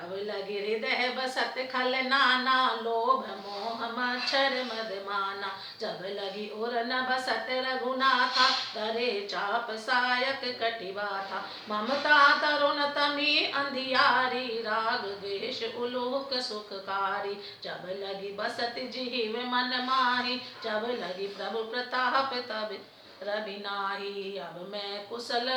जब लगी हृदय बसत खल नाना, लोभ मोह मच्छर मद माना। जब लगी उर न बसत रघुनाथा, धरे चाप सायक कटिबाथा। ममता तरुण तमी अंधियारी, राग द्वेष उलूक सुखकारी। जब लगी बसत जिह्व मन माही, जब लगी प्रभु प्रताप तब रवि नाही। अब मैं कुशल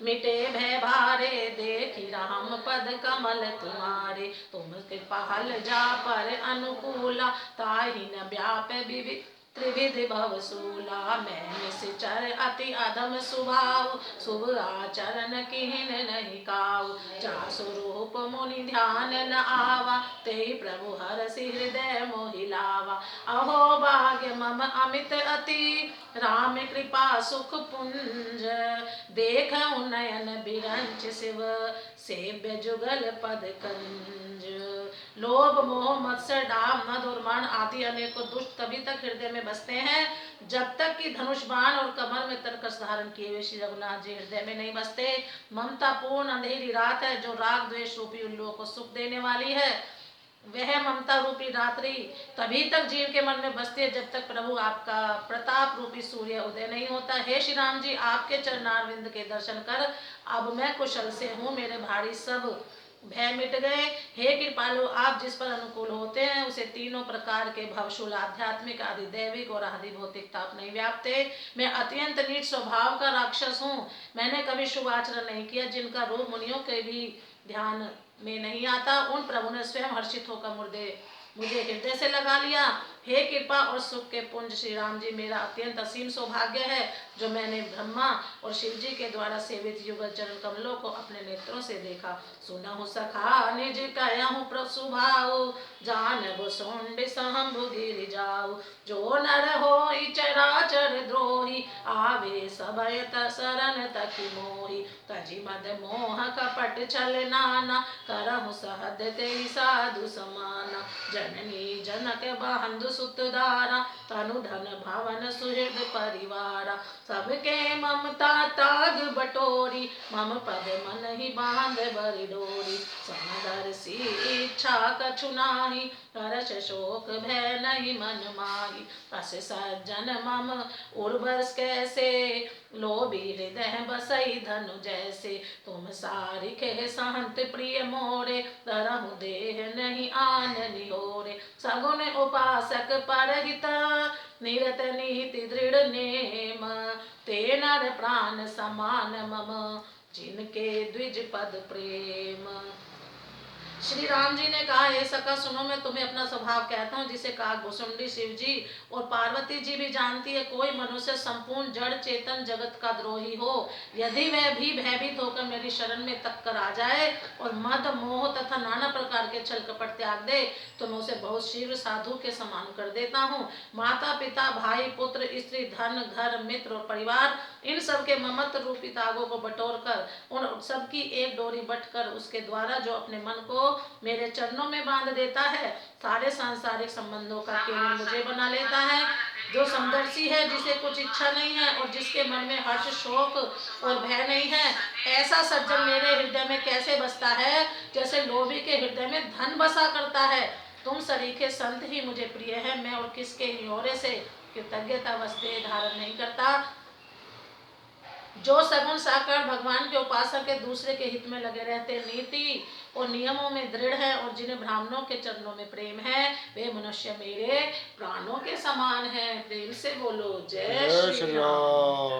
मिटे भय भारे, देखी राम पद कमल तुम्हारे। तुम कृपाल जा पर अनुकूला, ताहि न व्याप त्रिविधि भवसूला। मैं निश्चर अति अधम स्वभाव, शुभ आचरण किहिन नहीं काऊ। जासु रूप मुनि ध्यान न आवा, तेहि प्रभु हरषि हृदय मोहि लावा। अहो भाग्य मम अमित अति, राम कृपा सुख पुंज। देखऊँ नयन बिरंच शिव, सेव्य जुगल पद कंज। लोभ मोह मत्सर डाम मद और मान आदि अनेकों दुष्ट तभी तक हृदय में बसते हैं जब तक कि धनुष बाण और कमर में तरकस धारण किए हुए श्री रघुनाथ जी हृदय में नहीं बसते। ममता पूर्ण अंधेरी रात है जो राग द्वेष रूपी उल्लुओं को सुख देने वाली है। वह ममता रूपी रात्रि तभी तक जीव के मन में बसती है जब तक प्रभु आपका प्रताप रूपी सूर्य उदय नहीं होता। हे श्री राम जी, आपके चरणारविंद के दर्शन कर अब मैं कुशल से हूँ, मेरे भारी सब भय मिट गए। हे कृपालु, आप जिस पर अनुकूल होते हैं उसे तीनों प्रकार के भवशूल आध्यात्मिक आदि दैविक और आदि भौतिक ताप नहीं व्यापते। मैं अत्यंत नीच स्वभाव का राक्षस हूँ। मैंने कभी शुभ आचरण नहीं किया, जिनका रूप मुनियों के भी ध्यान में नहीं आता। उन प्रभु ने स्वयं हर्षित होकर मुझे हृदय से लगा लिया। हे कृपा और सुख के पुंज श्री राम जी, मेरा अत्यंत असीम सौभाग्य है जो मैंने ब्रह्मा और शिव जी के द्वारा सेवित युगल चरण कमलों को अपने नेत्रों से देखा। सुनहु सखा निज कहूँ प्रसुभाऊ, जानबु सुंड सहंभु गिरि जाऊ। जो नर होई चराचर द्रोही, आवे सबयत शरण तकी मोही। तजी मद मोह कपट छल नाना, करहु सहद तेहि साधु समाना। जननी जनक बंधु सुत दारा, तनु धन भवन सुहृद परिवारा। सबके ममता ताग बटोरी, मम पद मन ही बांध बरि डोरी। समदर्शी इच्छा कछु नाही, हर्ष शोक भय नहीं मन माही। अस सज्जन मम उर्वरस कैसे, लोभी हृदय बसई धनु जैसे। तुम सारिखे सहंत प्रिय मोरे, धरहु देह नहीं आन निहोरे। सगुन उपासक परहित, निरत नीति दृढ़ नेम। ते नर प्राण समान मम, जिनके द्विज पद प्रेम। श्री राम जी ने कहा, हे सखा सुनो, मैं तुम्हें अपना स्वभाव कहता हूँ जिसे काकभुसुंडी शिव जी और पार्वती जी भी जानती है। कोई मनुष्य संपूर्ण जड़ चेतन जगत का द्रोही हो, यदि वह भी भयभीत होकर मेरी शरण में तक कर आ जाए और मद मोह तथा नाना प्रकार के छल कपट त्याग दे, तो मैं उसे बहुत शीघ्र साधु के समान कर देता हूँ। माता पिता भाई पुत्र स्त्री धन घर मित्र और परिवार, इन सब के ममत्व रूपी तागों को बटोर कर उन सबकी एक डोरी बट कर उसके द्वारा जो अपने मन को मेरे चरणों में बांध देता है, सारे सांसारिक संबंधों का केंद्र मुझे बना लेता है। जो समदर्शी है, जिसे कुछ इच्छा नहीं है और जिसके मन में हर्ष शोक और भय नहीं है, ऐसा सज्जन मेरे हृदय में कैसे बसता है जैसे लोभी के हृदय में धन बसा करता है। तुम सरीखे संत ही मुझे प्रिय है। मैं और किसके न्योरे से कृतज्ञता वस्ते धारण नहीं करता। जो सगुण साकार भगवान के उपासक के दूसरे के हित में लगे रहते, नीति और नियमों में दृढ़ है और जिन्हें ब्राह्मणों के चरणों में प्रेम है, वे मनुष्य मेरे प्राणों के समान हैं। प्रेम से बोलो जय श्री राम।